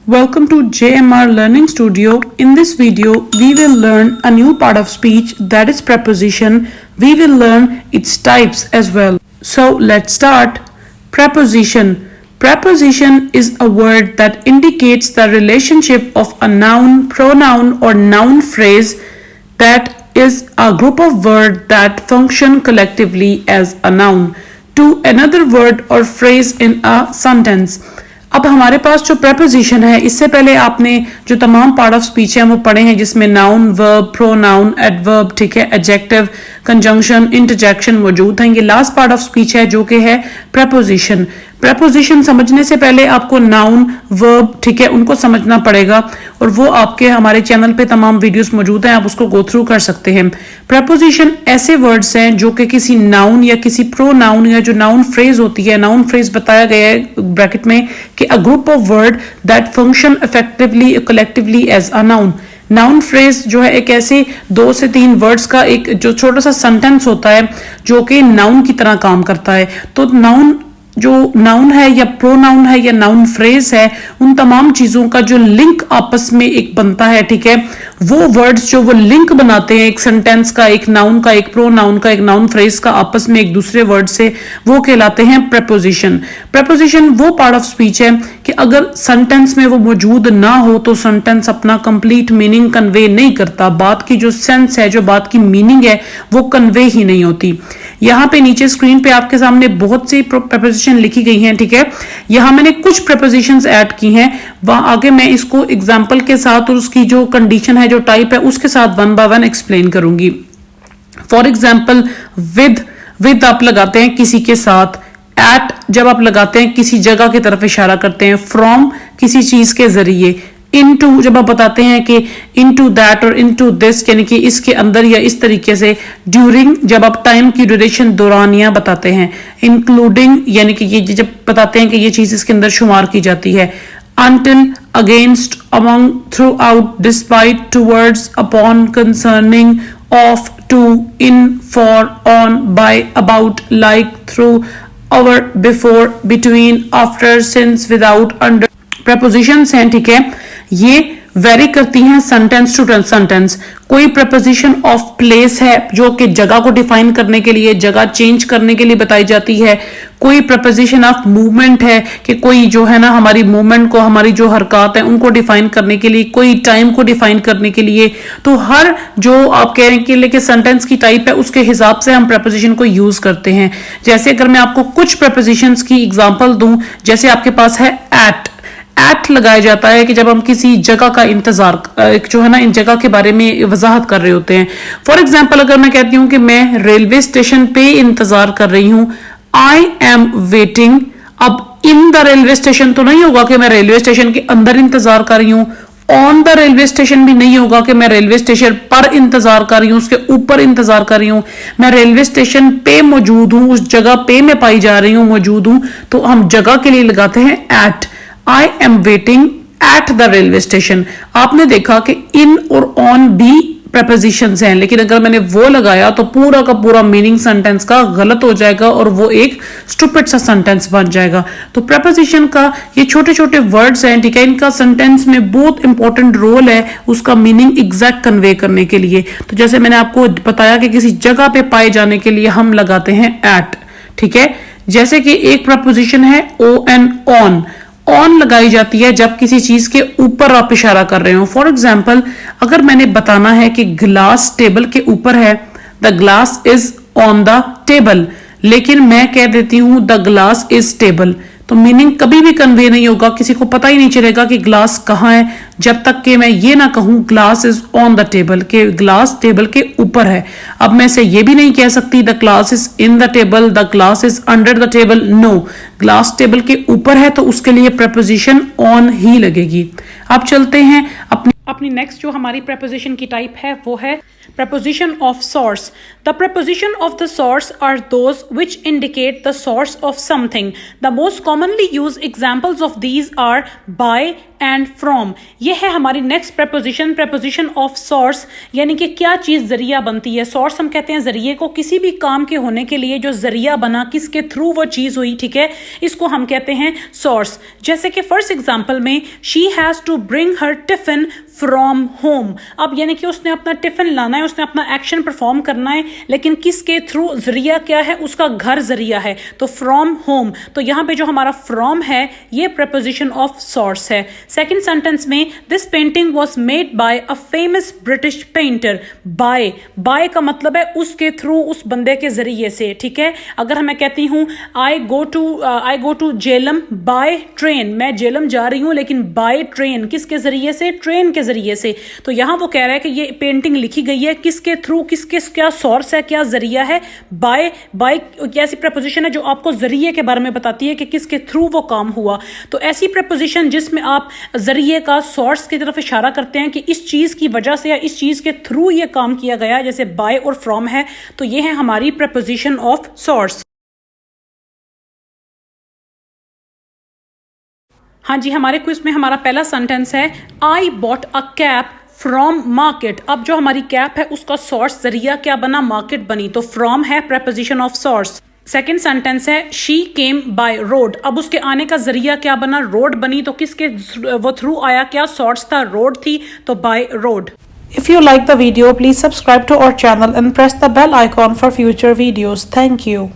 Welcome to JMR Learning Studio. In this video, we will learn a new part of speech, that is preposition. We will learn its types as well. So let's start. Preposition. Preposition is a word that indicates the relationship of a noun, pronoun or noun phrase that is a group of words that function collectively as a noun to another word or phrase in a sentence. अब हमारे पास जो preposition है, इससे पहले आपने जो तमाम part of speech है वो पढ़े हैं, जिसमें नाउन, वर्ब, प्रोनाउन, एडवर्ब, ठीक है, एडजेक्टिव, कंजंक्शन, इंटरजेक्शन मौजूद हैं. ये लास्ट पार्ट ऑफ स्पीच है जो कि है preposition. preposition समझने से पहले आपको नाउन, वर्ब, ठीक है, उनको समझना पड़ेगा और वो आपके हमारे चैनल पे तमाम वीडियोस मौजूद हैं, आप उसको गो थ्रू कर सकते हैं. preposition ऐसे वर्ड्स हैं जो कि किसी नाउन या किसी प्रोनाउन या जो नाउन फ्रेज होती है, नाउन फ्रेज बताया गया है ब्रैकेट में कि a group of word that function effectively collectively as a noun. Noun phrase जो है एक ऐसे 2 से 3 वर्ड्स का एक जो छोटा सा सेंटेंस होता है जो कि नाउन की तरह काम करता है. तो नाउन जो नाउन है या प्रोनाउन है या नाउन फ्रेज है, उन तमाम चीजों का जो लिंक आपस में एक बनता है, ठीक है, वो वर्ड्स जो वो लिंक बनाते हैं एक सेंटेंस का, एक नाउन का, एक प्रोनाउन का, एक नाउन फ्रेज का आपस में एक दूसरे वर्ड से, वो कहलाते हैं preposition. preposition वो पार्ट ऑफ स्पीच है कि अगर सेंटेंस में वो मौजूद ना हो तो सेंटेंस अपना कंप्लीट मीनिंग कन्वे नहीं करता. बात की जो सेंस है, जो बात की मीनिंग है, वो कन्वे ही नहीं होती. यहाँ पे नीचे स्क्रीन पे आपके सामने बहुत सी preposition लिखी गई हैं, ठीक है. यहाँ मैंने कुछ prepositions ऐड की हैं, वहां आगे मैं इसको एग्जाम्पल के साथ और उसकी जो कंडीशन है, जो टाइप है, उसके साथ 1 by 1 एक्सप्लेन करूंगी. फॉर एग्जाम्पल विद आप लगाते हैं किसी के साथ, एट जब आप लगाते हैं किसी जगह की तरफ इशारा करते हैं, फ्रॉम किसी चीज के जरिए, इनटू जब आप बताते हैं कि इनटू दैट और इनटू दिस यानी कि इसके अंदर या इस तरीके से, ड्यूरिंग जब आप टाइम की ड्यूरेशन दौरानिया बताते हैं, इंक्लूडिंग यानी कि ये जब बताते हैं कि ये चीज इसके अंदर शुमार की जाती है, until, against, among, throughout, despite, towards, upon, concerning, of, to, in, for, on, by, about, like, through, over, before, between, after, since, without, under. prepositions हैं, ठीक है, ये वेरी करती हैं सेंटेंस टू सेंटेंस. कोई preposition ऑफ प्लेस है जो कि जगह को डिफाइन करने के लिए, जगह चेंज करने के लिए बताई जाती है. कोई preposition ऑफ मूवमेंट है कि कोई जो है ना हमारी मूवमेंट को, हमारी जो हरकत है उनको डिफाइन करने के लिए, कोई टाइम को डिफाइन करने के लिए. तो हर जो आप कह रहे हैं कि सेंटेंस की टाइप है उसके हिसाब से हम preposition को यूज करते हैं. जैसे अगर मैं आपको कुछ prepositions की एग्जांपल दूं, जैसे आपके पास है एट लगाया जाता है कि जब हम किसी जगह का इंतजार जो है ना इन जगह के बारे में वजाहत कर रहे होते हैं. फॉर एग्जाम्पल अगर मैं कहती हूं कि मैं रेलवे स्टेशन पे इंतजार कर रही हूं, आई एम वेटिंग. अब इन द रेलवे स्टेशन तो नहीं होगा कि मैं रेलवे स्टेशन के अंदर इंतजार कर रही हूं, ऑन द रेलवे स्टेशन भी नहीं होगा कि मैं रेलवे स्टेशन पर इंतजार कर रही हूं, उसके ऊपर इंतजार कर रही हूं. मैं रेलवे स्टेशन पे मौजूद हूं, उस जगह पे मैं पाई जा रही हूं, मौजूद हूं. तो हम जगह के लिए लगाते हैं eight. I am waiting at the railway station. आपने देखा कि in और on भी prepositions हैं, लेकिन अगर मैंने वो लगाया तो पूरा का पूरा मीनिंग सेंटेंस का गलत हो जाएगा और वो एक स्टूपिड सा सेंटेंस बन जाएगा. तो preposition का ये छोटे छोटे वर्ड्स हैं, ठीक है, इनका सेंटेंस में बहुत इंपॉर्टेंट रोल है उसका मीनिंग एग्जैक्ट कन्वे करने के लिए. तो जैसे मैंने आपको बताया कि किसी जगह पे पाए जाने के लिए हम लगाते हैं एट, ठीक है. जैसे कि एक preposition है on लगाई जाती है जब किसी चीज के ऊपर आप इशारा कर रहे हो. फॉर एग्जाम्पल अगर मैंने बताना है कि ग्लास टेबल के ऊपर है, the glass is on the table, लेकिन मैं कह देती हूं द ग्लास इज टेबल, तो मीनिंग कभी भी कन्वे नहीं होगा, किसी को पता ही नहीं चलेगा कि ग्लास कहाँ है जब तक कि मैं ये ना कहूं glass is on the table, के ग्लास टेबल के ऊपर है. अब मैं से ये भी नहीं कह सकती the glass is in the table, the glass is under the table. No, glass table के ऊपर है तो उसके लिए preposition ऑन ही लगेगी. अब चलते हैं अपनी अपनी नेक्स्ट जो हमारी preposition की टाइप है वो है preposition of source. The preposition of the source are those which indicate the source of something. The most commonly used examples of these are by and from. ये है हमारी next preposition, preposition of source, यानी कि क्या चीज़ जरिया बनती है. source हम कहते हैं जरिए को, किसी भी काम के होने के लिए जो जरिया बना, किसके थ्रू वो चीज़ हुई, ठीक है, इसको हम कहते हैं source. जैसे कि फर्स्ट एग्जाम्पल में she has to bring her tiffin from home. अब यानी कि उसने अपना टिफिन लाना है, उसने अपना एक्शन परफॉर्म करना है, लेकिन किसके थ्रू, जरिया क्या है, उसका घर जरिया है, तो फ्रॉम होम. तो यहाँ पे जो हमारा फ्रॉम है ये preposition ऑफ सोर्स है. सेकेंड सेंटेंस में this painting was made by a famous British painter. By का मतलब है उसके थ्रू, उस बंदे के जरिए से, ठीक है. अगर मैं कहती हूँ I go to Jhelum by train, मैं जेलम जा रही हूँ लेकिन बाय ट्रेन, किसके जरिए से, ट्रेन के जरिए से. तो यहां वो कह रहा है कि ये पेंटिंग लिखी गई है किसके थ्रू, किसके, क्या सोर्स है, क्या जरिया है, बाय ऐसी प्रपोजिशन है जो आपको जरिए के बारे में बताती है कि किसके थ्रू वो काम हुआ. तो ऐसी प्रपोजिशन जिसमें आप जरिए का, सोर्स की तरफ इशारा करते हैं कि इस चीज की वजह से या इस चीज के थ्रू ये काम किया गया है, जैसे बाय और फ्रॉम है, तो ये है हमारी प्रपोजिशन ऑफ सोर्स. हाँ जी, हमारे क्विज में हमारा पहला सेंटेंस है I bought a cap from market. अब जो हमारी कैप है उसका सोर्स, जरिया क्या बना, मार्केट बनी, तो फ्रॉम है preposition of source. Second sentence है शी केम बाय रोड. अब उसके आने का जरिया क्या बना, रोड बनी, तो किसके वो थ्रू आया, क्या सोर्स था, रोड थी, तो by road. If you like the video, please subscribe to our channel and press the bell icon for future videos. Thank you.